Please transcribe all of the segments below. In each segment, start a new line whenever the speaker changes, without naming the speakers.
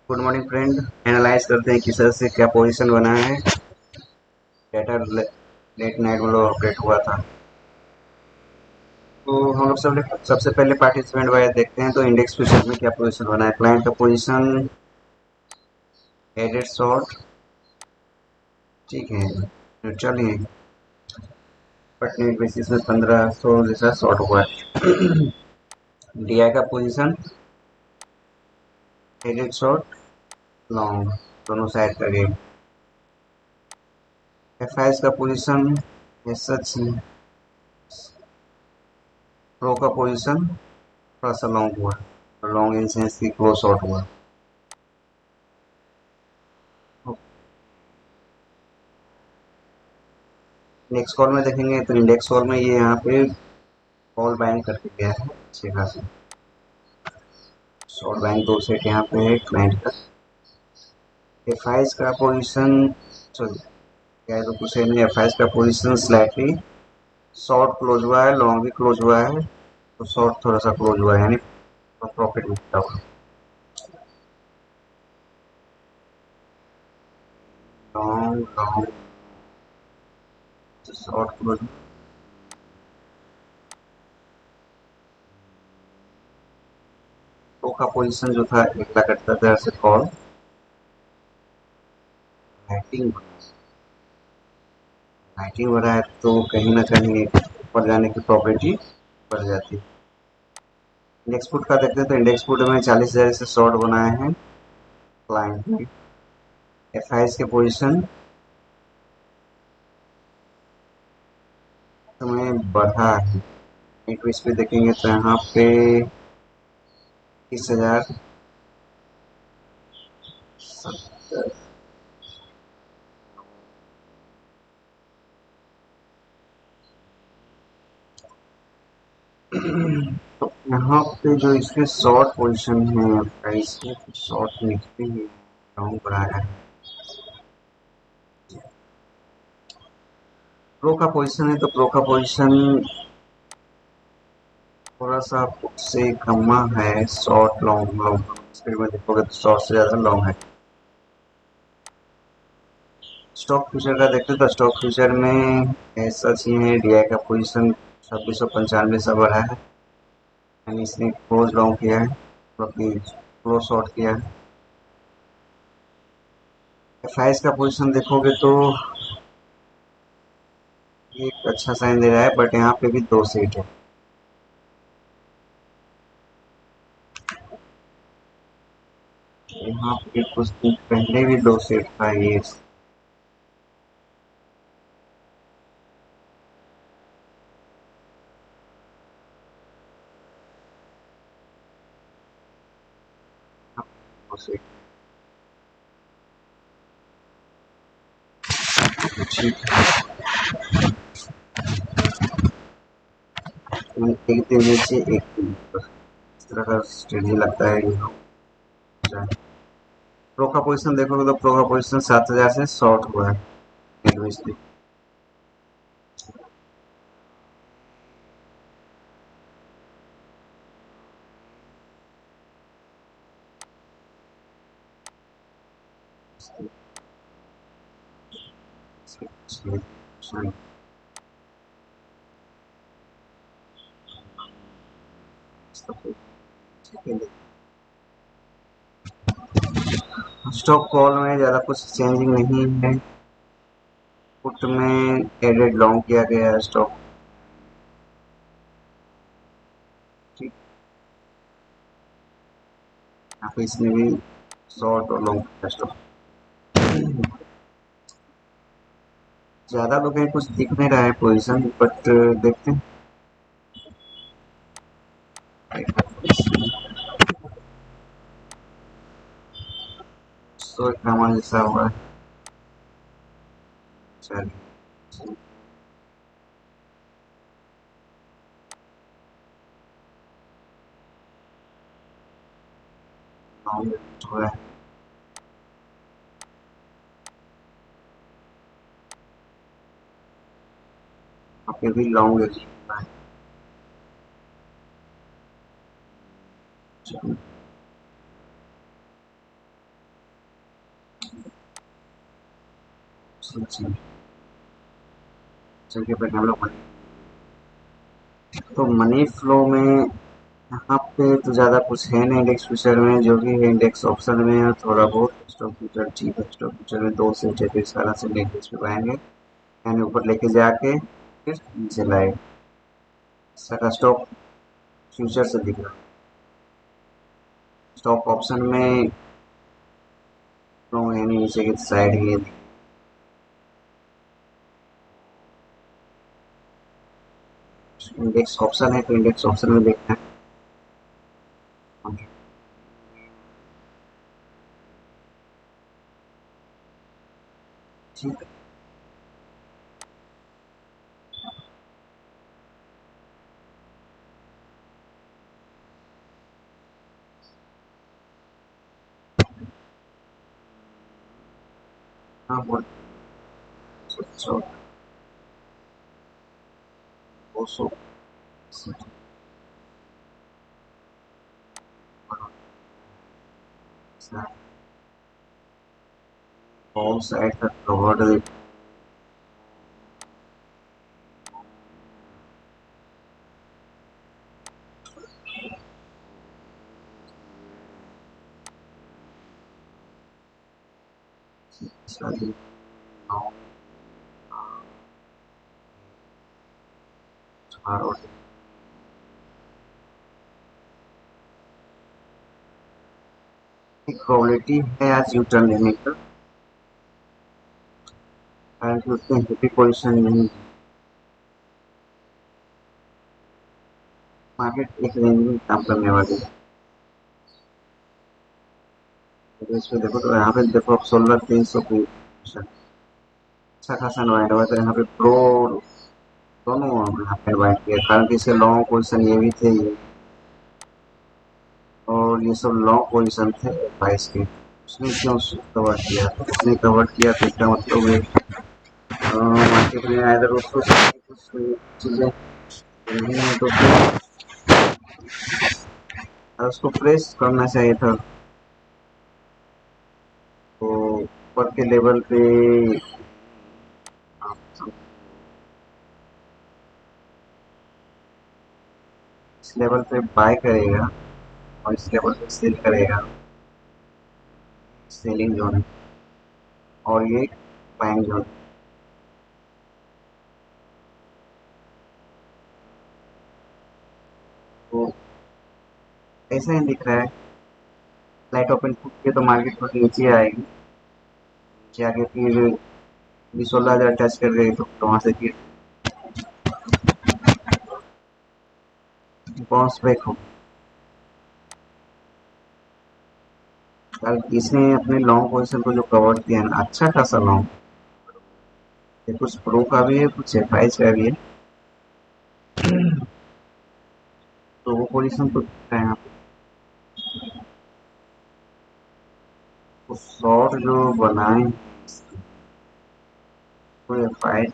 Good morning friend. Analyse करते हैं किस तरह से क्या पोजीशन बना है। डेटा लेट नाइट में लोग अपडेट हुआ था। तो हम लोग सबसे पहले पार्टिसिपेंट वाइज देखते हैं। तो इंडेक्स फ्यूचर में क्या पोजीशन बना है। क्लाइंट का पोजीशन एडेड शॉर्ट, ठीक है, neutral he, but net basis में 1500 जैसा शॉर्ट हुआ है। डीआई का पोजीशन एडेड शॉर्ट, लॉन्ग, दोनों साइड का गेम। एफआईएस का पोजीशन एस सच प्रो का पोजीशन थोड़ा सा लॉन्ग हुआ, लॉन्ग इन सेंस की क्लोज शॉट हुआ। नेक्स्ट कॉल में देखेंगे तो इंडेक्स कॉल में ये यहाँ पे कॉल बैंक करके गया है अच्छे खासे। शॉर्ट बैंक दो सेट यहाँ पे है क्लाइंट का। एफ का पोजीशन क्या है तो कुछ नहीं। एफ का पोजीशन स्लाइटली शॉर्ट क्लोज हुआ है, लॉन्ग भी क्लोज हुआ है, तो शॉर्ट थोड़ा सा क्लोज हुआ है, यानी प्रॉफिट मिलता हुआ। Long long short close. तो का पोजीशन जो था अगला करता था से कॉल लाइटिंग, लाइटिंग हो रहा है तो कहीं ना कहीं ऊपर जाने की प्रॉपर्टी बढ़ जाती है। इंडेक्स फुट का देखते हैं तो इंडेक्स फुट में 40,000 से शॉर्ट बनाए हैं क्लाइंट ने। एफ के पोजीशन में बढ़ा है। एक इस पे देखेंगे तो यहाँ पे 30,070। तो यहाँ पे जो इसके शॉर्ट पोजीशन है प्राइस के, शॉर्ट निकली है, डाउन बढ़ाया है। प्रो का पोजीशन है तो प्रो का पोजीशन थोड़ा सा से कमा है। शॉर्ट लॉन्ग लॉन्ग स्पीड में देखोगे तो शॉर्ट से ज़्यादा लॉन्ग है। स्टॉक फ्यूचर का देखते तो स्टॉक फ्यूचर में ऐसा ही है। डीआई का पोजीशन 2695 से बढ़ा है, यानी इसने क्लोज लॉन्ग किया है, क्लोज शॉर्ट किया है। एफ का पोजीशन देखोगे तो ये एक अच्छा साइन दे रहा है, बट यहाँ पे भी दो सेट है। यहाँ पे कुछ दिन पहले भी दो सेट था ये। दो सेट ठीक है। एक दिन नीचे एक दिन ऊपर, इस तरह का स्ट्रेटजी लगता है ये। प्रो का पोजीशन देखोगे तो प्रो का पोजीशन 7,000 से शॉर्ट हुआ है। स्टॉक कॉल में ज़्यादा कुछ चेंजिंग नहीं है। पुट में एडेड लॉन्ग किया गया है स्टॉक, ठीक। यहाँ पे इसमें भी शॉर्ट और लॉन्ग का स्टॉक। ज़्यादा तो कहीं कुछ दिख नहीं रहा है पोजीशन, बट देखते हैं। तो एक हमारा जैसा हुआ है। चलिए, लॉन्ग हुआ है। यहाँ पे भी लॉन्ग हुआ है। चलिए चलिए पहले हम लोग तो मनी फ्लो में यहाँ पे तो ज़्यादा कुछ है नहीं इंडेक्स फ्यूचर में, जो भी है इंडेक्स ऑप्शन में है थोड़ा बहुत। स्टॉक फ्यूचर ठीक है, स्टॉक फ्यूचर में दो सेट है, फिर सारा से इंडेक्स पे पाएंगे, यानी ऊपर लेके जाके फिर नीचे लाए। सारा स्टॉक फ्यूचर से दिख रहा है। स्टॉक ऑप्शन में तो है नहीं, नीचे की साइड ही इंडेक्स ऑप्शन है, तो इंडेक्स ऑप्शन में देखना है। ठीक है। हाँ बोल। 200 all sides are covered with study now are probability है आज यू टर्न लेने का, हालांकि उतनी हेवी पोजीशन नहीं। मार्केट एक रेंज में काम करने वाली है। तो इस पे देखो, तो यहाँ पे देखो अब 16,300 की पोजीशन, अच्छा खासा अनवाइंड हुआ, तो यहाँ पे प्रो दोनों यहाँ पे अनवाइंड किया, कारण कि इसके लॉन्ग पोजीशन ये भी थे ये, और ये सब लॉन्ग पोजीशन थे 22 के। उसने क्यों कवर किया, उसने कवर किया तो इसका मतलब है मार्केट में आए उसको कुछ चीज़ें नहीं है, तो फिर उसको प्रेस करना चाहिए था। तो ऊपर के लेवल पे इस लेवल पे बाय करेगा और इस लेवल पे सेल करेगा, सेलिंग जोन है, और ये बाइंग जोन। तो ऐसा ही दिख रहा है, लाइट ओपन के तो मार्केट थोड़ी नीचे आएगी, नीचे आके फिर भी 16,000 टच कर गई, तो वहाँ से फिर बाउंस बैक हो। कल इसने अपने लॉन्ग पोजीशन को जो कवर किया है ना, अच्छा खासा लॉन्ग, कुछ प्रो का भी है, कुछ एफआईज का भी है, तो वो पोजीशन तो दिखता है यहाँ पे। तो शॉर्ट जो बनाए तो एफआईज,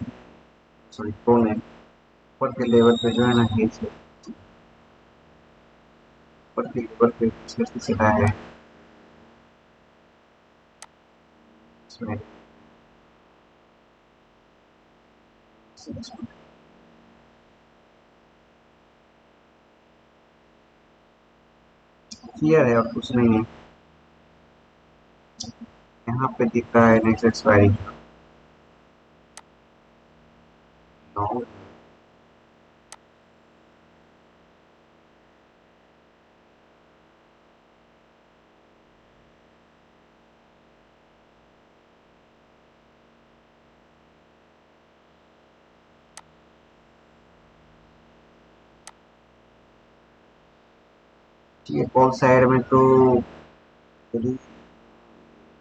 सॉरी प्रो ने ऊपर के लेवल पे जो है ना, ऊपर के लेवल पे चला है इसमें। क्लियर है और कुछ नहीं है। यहाँ पे दिख रहा है नेक्स्ट एक्सपायरी नौ। ये कॉल साइड में तो यदि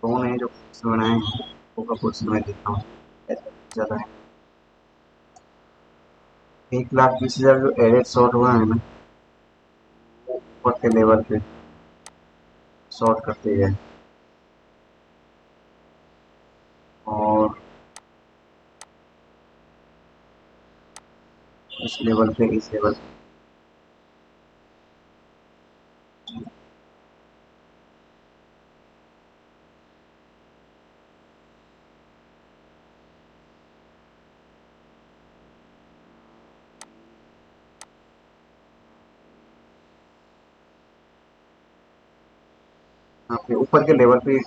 कौन है जो बनाए हैं, वो का कुछ मैं देखता हूँ ज़्यादा है। 1,20,000 जो एडेड शॉर्ट हुआ है ना, ऊपर के लेवल पे शॉर्ट करते गए, और इस लेवल पे इस लेवल आपके ऊपर के लेवल पे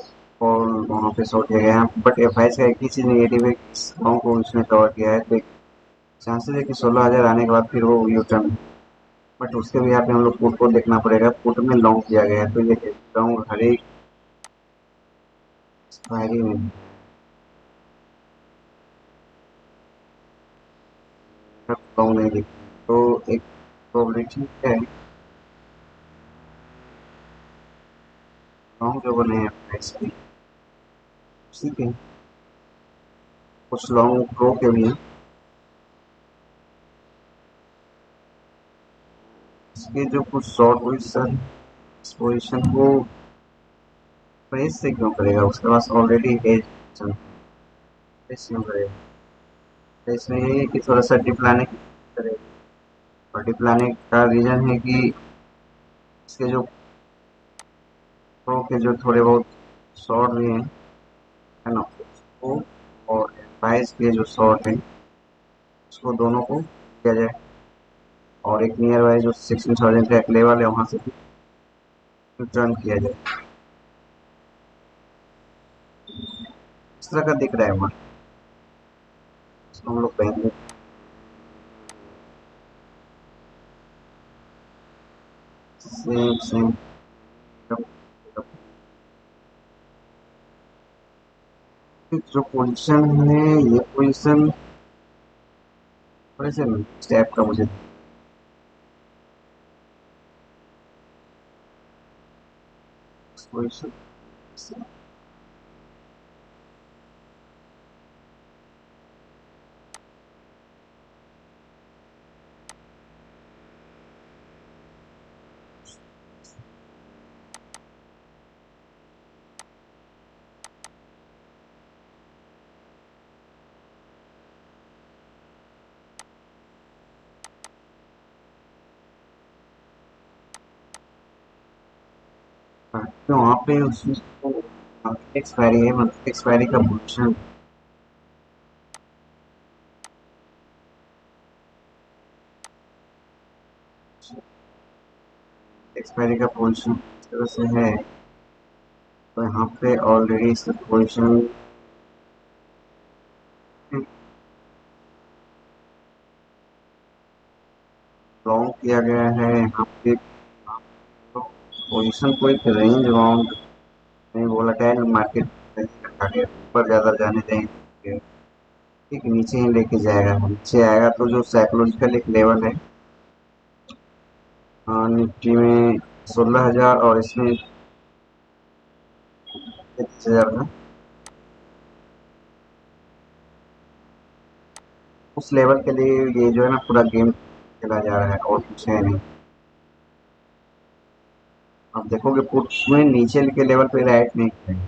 और वहाँ पे शॉर्ट किया गया है, बट एफ आई का एक ही चीज़ नेगेटिव है कि इस गाँव को उसने कवर किया है, तो चांसेस है कि 16,000 आने के बाद फिर वो यू टर्न, बट उसके भी यहाँ पे हम लोग पुट को देखना पड़ेगा। पुट में लॉन्ग किया गया है, तो ये देखता हूँ हर एक एक्सपायरी में लॉन्ग नहीं दिख, तो एक प्रोबेबिलिटी है लॉन्ग जो बने हैं प्राइस की, ठीक है, कुछ लॉन्ग प्रो के भी हैं। इसके जो कुछ शॉर्ट पोजिशन, इस पोजिशन को प्रेस से क्यों करेगा, उसके पास ऑलरेडी है, प्रेस क्यों करेगा? तो इसमें यही है कि थोड़ा सा डीप लाने की करेगा, और डीप लाने का रीज़न है कि इसके जो प्रो के जो थोड़े बहुत शॉर्ट भी हैं, है ना, उसको और बाईस के जो शॉर्ट हैं उसको दोनों को किया जाए, और एक नियर बाई जो 16,000 का एक लेवल है वहाँ से रिटर्न किया जाए, इस तरह का दिख रहा है हमारा। इसको हम लोग कहेंगे सेम सेम, जो पोजीशन है ये पोजीशन थोड़े से स्टेप का मुझे पोजीशन, तो वहाँ पे उस चीज़ को मंथली एक्सपायरी है, मंथली एक्सपायरी का पोजीशन एक्सपायरी का पोजीशन इस तरह से है, तो यहाँ पे ऑलरेडी इसका पोजीशन लॉन्ग किया गया है यहाँ पे, तो पोजीशन को एक रेंज बाउंड नहीं, वोलेटाइल मार्केट आगे ऊपर ज़्यादा जाने देंगे, ठीक नीचे ही लेके जाएगा, नीचे आएगा तो जो साइकोलॉजिकल एक लेवल है निफ्टी में 16,000 और इसमें 33,000 का, उस लेवल के लिए ये जो है ना पूरा गेम खेला जा रहा है और कुछ है नहीं। आप देखोगे पुट में नीचे के लेवल पे राइट नहीं करेंगे,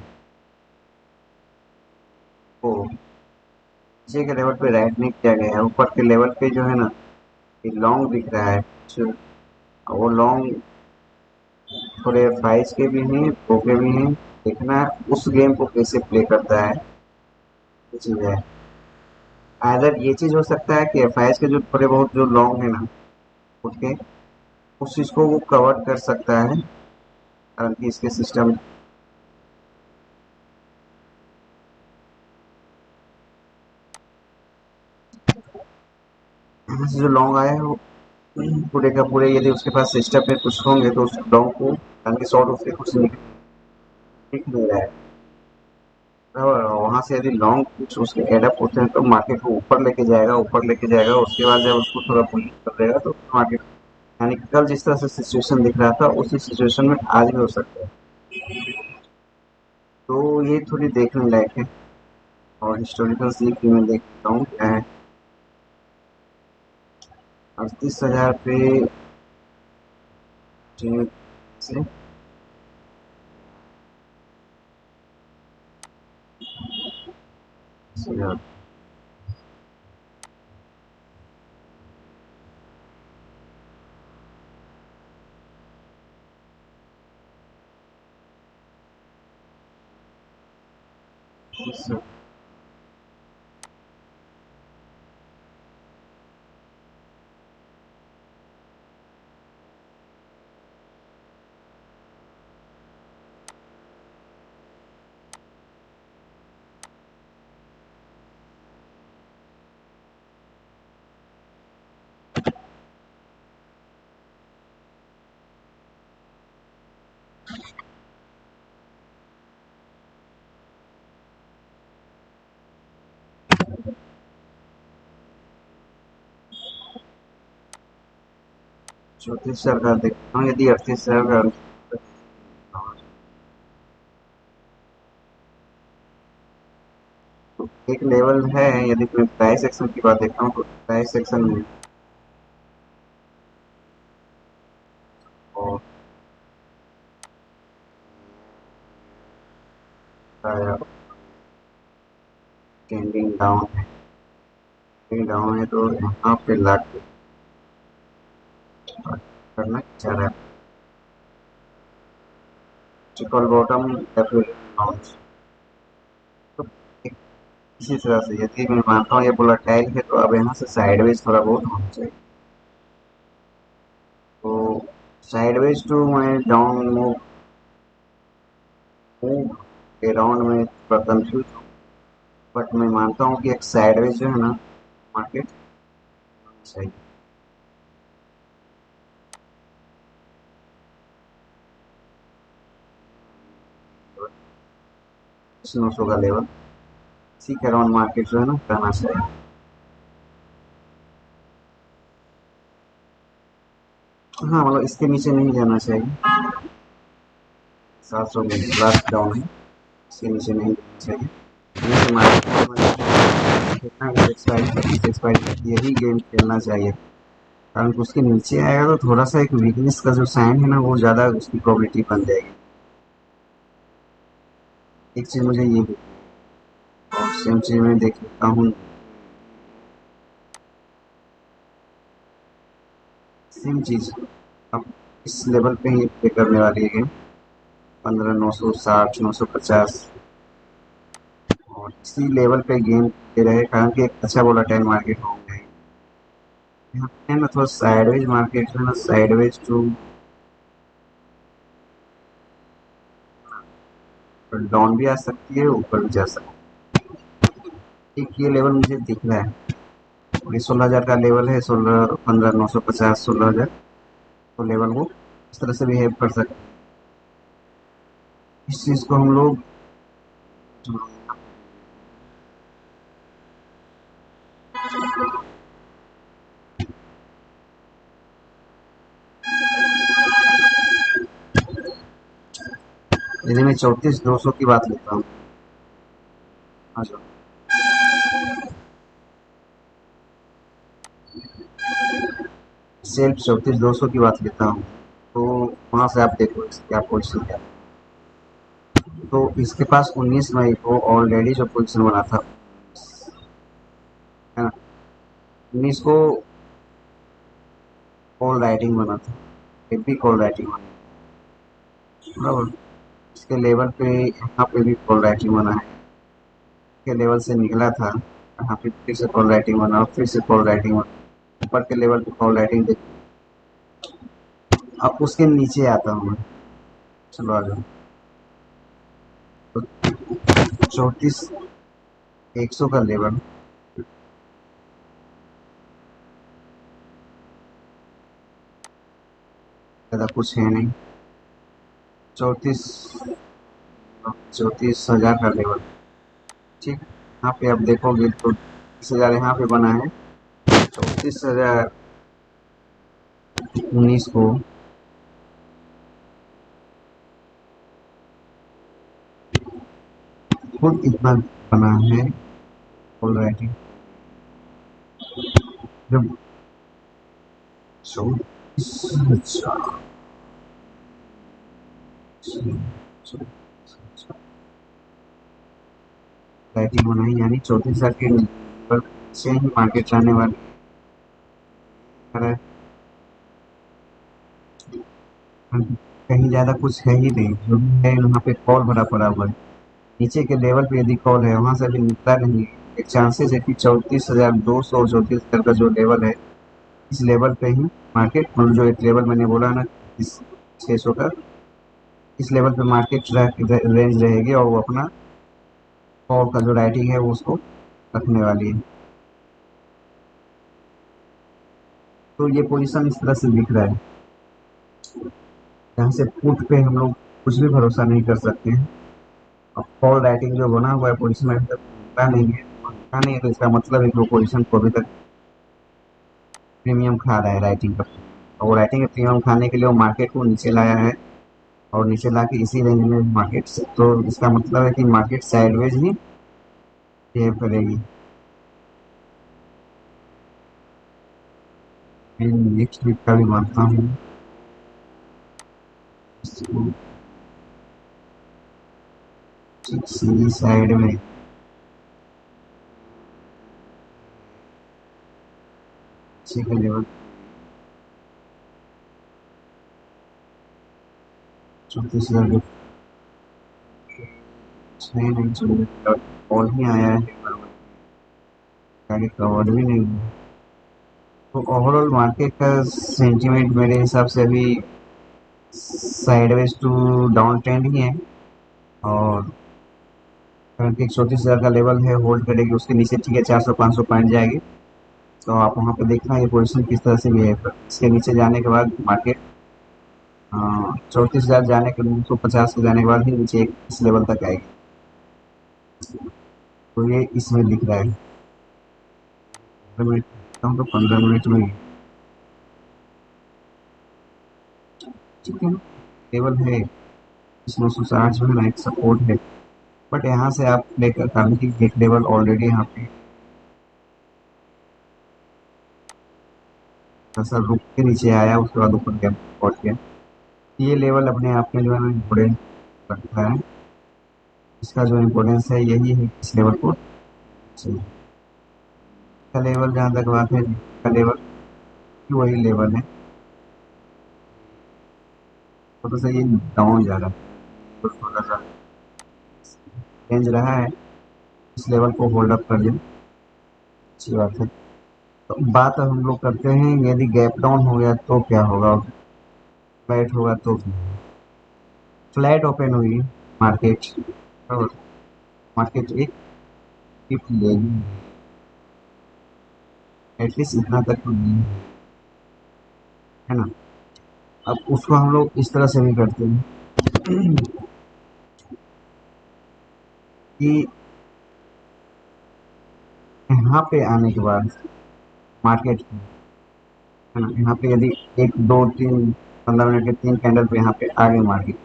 तो नीचे के लेवल पे राइट नहीं किया गया है, ऊपर के लेवल पे जो है ना ये लॉन्ग दिख रहा है कुछ, वो लॉन्ग थोड़े फाइज के भी हैं, प्रो के भी हैं, देखना उस गेम को कैसे प्ले करता है, ये चीज़ है। अगर ये चीज़ हो सकता है कि एफ आई एस के जो थोड़े बहुत जो लॉन्ग है ना खुद के, उस चीज़ को वो कवर कर सकता है, कारण कि इसके सिस्टम से जो लॉन्ग आया है वो पूरे का पूरे, यदि उसके पास सिस्टम पे कुछ होंगे तो उस लॉन्ग को, कारण कि शॉर्ट उसके कुछ दिख नहीं रहा है, और वहाँ से यदि लॉन्ग कुछ उसके एडअप होते हैं तो मार्केट को ऊपर लेके जाएगा, ऊपर लेके जाएगा, उसके बाद जब उसको थोड़ा पुलिस कर देगा तो मार्केट, यानी कि कल जिस तरह से सिचुएशन दिख रहा था उसी सिचुएशन में आज भी हो सकता है, तो ये थोड़ी देखने लायक है। और हिस्टोरिकल सीख भी मैं देखता हूँ क्या है, 38,000 पे से 34,000 का देखता हूँ, यदि 38,000 का तो एक लेवल है। यदि मैं प्राइस सेक्शन की बात देखता हूँ तो प्राइस सेक्शन में और ट्रेंडिंग डाउन है तो यहाँ पे लाख करना चाह रहा है ट्रिपल बॉटम या फिर बाउंस। तो इसी तरह से यदि मैं मानता हूँ ये वोलेटाइल है तो अब यहाँ से साइडवेज थोड़ा बहुत होना चाहिए। तो साइडवेज टू मैं डाउन मूव मूव के राउंड में थोड़ा कंफ्यूज हूँ, बट मैं मानता हूँ कि एक साइडवेज जो है ना मार्केट सही 900 का लेवल इसी के अराउंड मार्केट जो है ना रहना चाहिए। हाँ मतलब इसके नीचे नहीं जाना चाहिए। 700 में लास्ट डाउन है, इसके नीचे नहीं जाना चाहिए। लेकिन मार्केट में कितना भी एक्सपायरी यही गेम खेलना चाहिए, कारण कि उसके नीचे आएगा तो थोड़ा सा एक वीकनेस का जो साइन है ना वो ज़्यादा उसकी प्रोबेबिलिटी बन जाएगी। एक चीज़ मुझे ये भी और सेम चीज़ मैं देख लेता हूँ सेम चीज़ अब इस लेवल पे ही प्ले करने वाली है गेम 15,960 950 और इसी लेवल पे गेम दे रहे कारण कि एक अच्छा वोलेटाइल मार्केट हो गया है। यहाँ पे ना थोड़ा साइडवेज मार्केट है ना साइडवेज टू डाउन भी आ सकती है ऊपर भी जा सकती है। एक ये लेवल मुझे दिख रहा है और ये 16,000 का लेवल है 15,950 16,000 तो लेवल वो इस तरह से बिहेव कर सकते हैं। इस चीज़ को हम लोग यदि मैं 34,200 की बात लेता हूँ। हाँ सर सेल्फ 34,200 की बात लेता हूँ तो वहाँ से आप देखो क्या पोजिशन क्या तो इसके पास 19 मई को ऑलरेडी जो पोजीशन बना था है ना 19 को कॉल राइटिंग बना था फिर भी कॉल राइटिंग बना बराबर इसके लेवल पे यहाँ पे भी कॉल राइटिंग बना है के लेवल से निकला था यहाँ पे फिर से कॉल राइटिंग बना और फिर से कॉल राइटिंग बना ऊपर के लेवल पे कॉल राइटिंग देख अब उसके नीचे आता हूँ मैं चलो आ जाओ तो 34,100 का लेवल ज़्यादा कुछ है नहीं 34 34,000 का लेवल ठीक यहाँ पे आप देखोगे तो 30,000 यहाँ पे बना है 34,019 को खुद इतना बना है ऑलरेडी जब 34,000 राइटिंग बनाई यानी 34,000 के ऊपर से ही मार्केट जाने वाली है कहीं ज़्यादा कुछ है ही नहीं जो भी है वहाँ पे कॉल भरा पड़ा हुआ है नीचे के लेवल पे यदि कॉल है वहाँ से अभी निकला नहीं है एक चांसेस है कि 34,200 और 34,000 का जो लेवल है इस लेवल पे ही मार्केट मतलब जो एक लेवल मैंने बोला ना इस 600 का इस लेवल पे मार्केट रेंज रहेगी और वो अपना कॉल का जो राइटिंग है वो उसको रखने वाली है तो ये पोजीशन इस तरह से दिख रहा है यहाँ से पुट पे हम लोग कुछ भी भरोसा नहीं कर सकते हैं अब कॉल राइटिंग जो बना हुआ है पोजीशन अभी तक मिला नहीं है मिला नहीं है तो इसका मतलब है कि वो पोजीशन को अभी तक प्रीमियम खा रहा है राइटिंग का और राइटिंग का प्रीमियम खाने के लिए वो मार्केट को नीचे लाया है और नीचे ला के इसी रेंज में मार्केट से, तो इसका मतलब है कि मार्केट साइडवेज ही बिहेव करेगी। नेक्स्ट वीक का भी मानता हूँ, सीधी साइड में ठीक है लेवल 34,000 और ही आया है, आगे कवर्ड भी नहीं है। तो ओवरऑल मार्केट का सेंटीमेंट मेरे हिसाब से अभी साइडवेज टू डाउन ट्रेंड ही है और करंटली 34,000 का लेवल है, होल्ड करेगी, उसके नीचे ठीक है 400-500 पॉइंट जाएगी, तो आप वहाँ पे देखना ये पोजीशन किस तरह से बिहेव करती है। इसके नीचे जाने के बाद मार्केट 34,000 जाने के 250 के जाने के बाद ही नीचे इस लेवल तक आएगी, तो ये इसमें दिख रहा है। 15 मिनट तो 15 मिनट में ठीक है लेवल है, इस 960 जो है ना एक सपोर्ट है, बट यहाँ से आप लेकर काफी की एक लेवल ऑलरेडी यहाँ पे ऐसा रुक के नीचे आया, उसके बाद ऊपर गया पहुंच गया। ये लेवल अपने आप में जो है ना इम्पोर्टेंट रखता है, इसका जो इम्पोर्टेंस है यही है इस लेवल को चाहिए। का लेवल जहाँ तक बात है का लेवल वही लेवल है, तो सही डाउन जा रहा है, तो थोड़ा सा रेंज रहा है, इस लेवल को होल्ड अप कर लें, अच्छी बात है। तो बात अब हम लोग करते हैं यदि गैप डाउन हो गया तो क्या होगा, फ्लैट होगा तो फ्लैट ओपन हुई मार्केट और मार्केट एक टिप लेगी, एटलीस्ट इतना तक तो नहीं है ना। अब उसको हम लोग इस तरह से भी करते हैं कि यहाँ पे आने के बाद मार्केट है ना, यहाँ पे यदि 1 2 3 15 मिनट के 3 कैंडल पे यहाँ पे आ गई मार्केट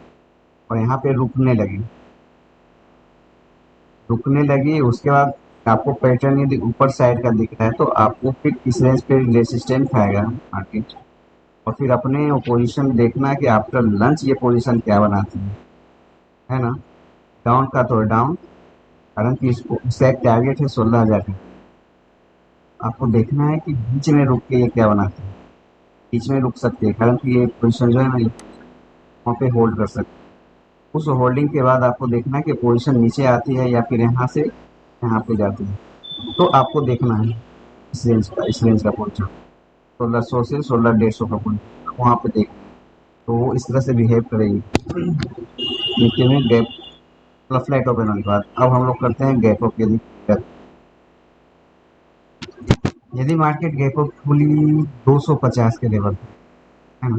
और यहाँ पे रुकने लगी, उसके बाद आपको पैटर्न यदि ऊपर साइड का दिख रहा है तो आपको फिर इस रेंज पे रेसिस्टेंट खाएगा मार्केट, और फिर अपने पोजीशन देखना कि आफ्टर लंच ये पोजीशन क्या बनाती है ना। डाउन का तो डाउन, कारण कि इसका एक टारगेट है 16,000 का, आपको देखना है कि बीच में रुक के ये क्या बनाती है, बीच में रुक सकती है कारण कि ये पोजीशन जो है ना वहाँ पे होल्ड कर सकते हैं। उस होल्डिंग के बाद आपको देखना है कि पोजीशन नीचे आती है या फिर यहाँ से यहाँ पे जाती है, तो आपको देखना है इस रेंज का पोजीशन 1600 से 16,150 का पोजीशन वहाँ पे देख, तो वो इस तरह से बिहेव करेगी नीचे में गैप मतलब फ्लैट ओपन होने के बाद। अब हम लोग करते हैं गैप अप, यदि मार्केट गैप अप खुली 250 के लेवल है ना,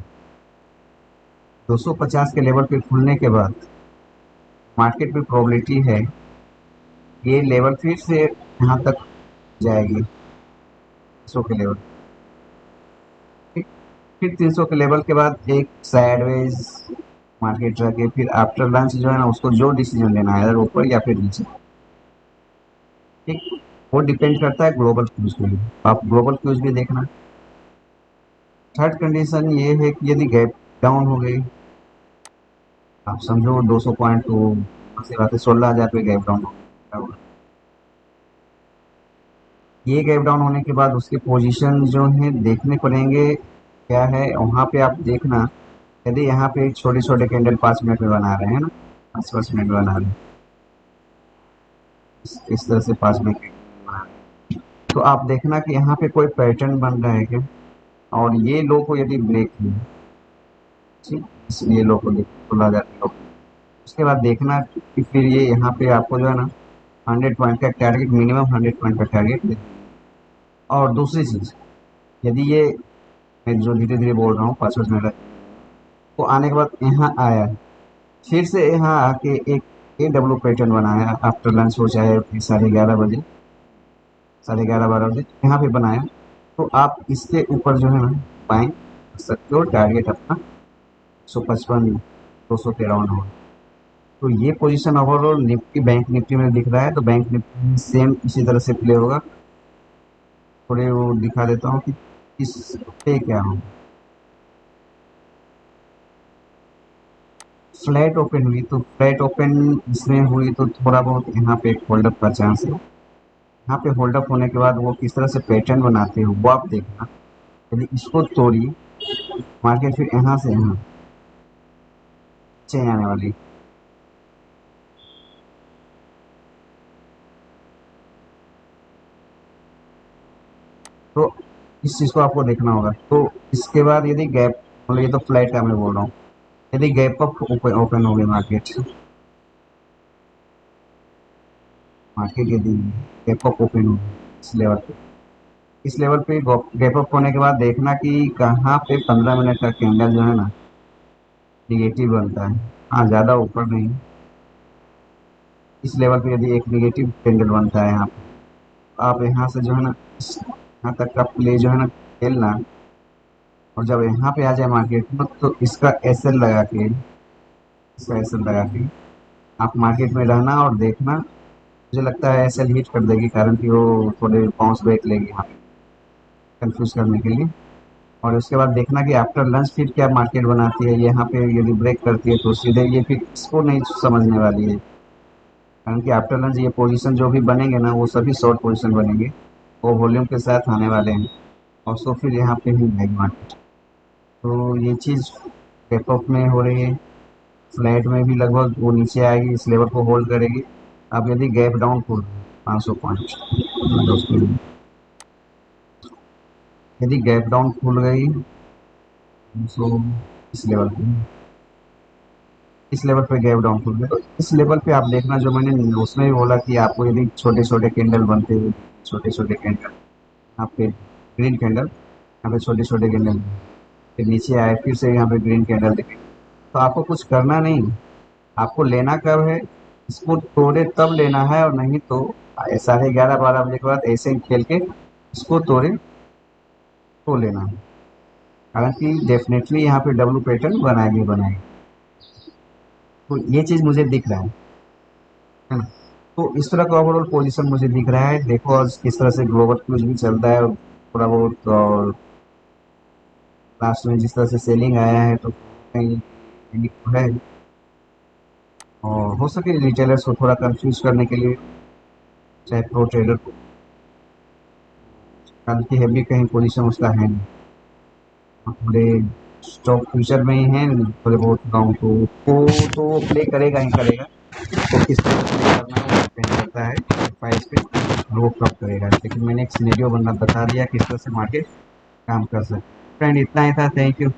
250 के लेवल पे खुलने के बाद मार्केट में प्रोबेबिलिटी है ये लेवल फिर से यहाँ तक जाएगी 300 के लेवल, ठीक। फिर 300 के लेवल के बाद एक साइडवेज मार्केट रह के फिर आफ्टर लंच जो है ना उसको जो डिसीजन लेना है ऊपर या फिर नीचे, ठीक। वो डिपेंड करता है ग्लोबल क्यूज पे, आप ग्लोबल क्यूज भी देखना। थर्ड कंडीशन ये है कि यदि गैप डाउन हो गई, आप समझो 200 पॉइंट तो से बात है 16,000 पे गैप डाउन हो गया, ये गैप डाउन होने के बाद उसके पोजीशन जो है देखने पड़ेंगे क्या है वहाँ पे आप देखना, यदि यहाँ पे छोटे छोटे कैंडल 5 मिनट में बना रहे हैं ना, 5 5 मिनट बना रहे हैं इस तरह से 5 मिनट बना रहे हैं, तो आप देखना कि यहाँ पे कोई पैटर्न बन रहा है क्या, और ये लो को यदि ब्रेक है ठीक, इसलिए लो को खोला जाता है, उसके बाद देखना कि फिर ये यहाँ पे आपको जो है ना 100 पॉइंट का टारगेट, मिनिमम 100 पॉइंट का टारगेट। और दूसरी चीज़ यदि ये मैं जो धीरे धीरे बोल रहा हूँ 5 5 मिनट को आने के बाद यहाँ आया फिर से यहाँ आके एक AW पैटर्न बनाया आफ्टर लंच हो चाहे 11:30 बजे 11:30 12 बजे यहाँ पे बनाया, तो आप इसके ऊपर जो है ना पाएँ सकते हो, टारगेट अपना 155 200 के अराउंड होगा। तो ये position overall Nifty bank Nifty में दिख रहा है, तो बैंक निफ्टी में सेम इसी तरह से प्ले होगा। थोड़े वो दिखा देता हूँ कि किस पे क्या हो। फ्लैट ओपन हुई, तो फ्लैट ओपन इसमें हुई तो थोड़ा बहुत यहाँ पे एक होल्डअप का चांस है। यहाँ पे होल्डअप होने के बाद वो किस तरह से पैटर्न बनाते हो वो आप देखना। यदि इसको तोड़ी मार्केट फिर यहाँ से यहाँ नीचे आने वाली। तो इस चीज़ को आपको देखना होगा। तो इसके बाद यदि गैप, मतलब ये तो फ्लैट का मैं बोल रहा हूँ, यदि गैप अप ओपन ओपन हो गई मार्केट, मार्केट यदि गैप अप ओपन हो इस लेवल पे, इस लेवल पे गैप अप होने के बाद देखना कि कहाँ पे 15 मिनट का कैंडल जो है ना निगेटिव बनता है। हाँ, ज़्यादा ऊपर नहीं, इस लेवल पे यदि एक निगेटिव कैंडल बनता है यहाँ पे, आप यहाँ से जो है ना यहाँ तक का प्ले जो है ना खेलना। और जब यहाँ पे आ जाए मार्केट में तो इसका एस एल लगा के, इसका एस एल लगा के आप मार्केट में रहना और देखना। मुझे लगता है एस एल हिट कर देगी, कारण कि वो थोड़े बाउंस बैक लेगी यहाँ पे कंफ्यूज करने के लिए। और उसके बाद देखना कि आफ्टर लंच फिर क्या मार्केट बनाती है। यहाँ पे यदि ब्रेक करती है तो सीधे ये फिर इसको नहीं समझने वाली है, कारण कि आफ्टर लंच ये पोजीशन जो भी बनेंगे ना वो सभी शॉर्ट पोजीशन बनेंगे, वो वॉल्यूम के साथ आने वाले हैं। और सो फिर यहाँ पे ही जाएगी मार्केट। तो ये चीज़ गैप अप में हो रही है। फ्लैट में भी लगभग वो नीचे आएगी, इस लेवल को होल्ड करेगी। अब यदि गैप डाउन खुल 500 पॉइंट, यदि गैप डाउन खुल गई तो इस लेवल पे, इस लेवल पे गैप डाउन खुल गया तो इस लेवल पे आप देखना, जो मैंने उसमें भी बोला कि आपको यदि छोटे छोटे कैंडल बनते हुए, छोटे छोटे कैंडल यहाँ पे ग्रीन कैंडल, यहाँ पे छोटे छोटे कैंडल, फिर नीचे आए फिर से यहाँ पे ग्रीन कैंडल दिखे, तो आपको कुछ करना नहीं। आपको लेना कब है, इसको तोड़े तब लेना है, और नहीं तो 11:30 12 बजे के बाद ऐसे ही खेल के इसको तोड़े तो लेना है। हालांकि डेफिनेटली यहाँ पे डब्लू पैटर्न बनाएगी बनाएगी। तो ये चीज़ मुझे दिख रहा है ना। तो इस तरह का ओवरऑल पोजीशन मुझे दिख रहा है। देखो आज किस तरह से ग्लोबल क्रूज भी चलता है और थोड़ा बहुत, और लास्ट में जिस तरह से सेलिंग आया है तो कहीं तो है। और हो सके रिटेलर्स को थोड़ा कंफ्यूज करने के लिए, चाहे प्रो ट्रेडर को, कारण की हैवी कहीं पोजीशन उसका है नहीं। थोड़े स्टॉक फ्यूचर में ही है थोड़े बहुत गाँव, तो उसको तो वो प्ले करेगा ही करेगा। तो किस तरह से प्ले करना है वो डिपेंड करता है प्राइस पे, और वो कब करेगा। लेकिन मैंने एक सिनेरियो बना बता दिया किस तरह से मार्केट काम कर सकते। फ्रेंड इतना ही था, थैंक यू।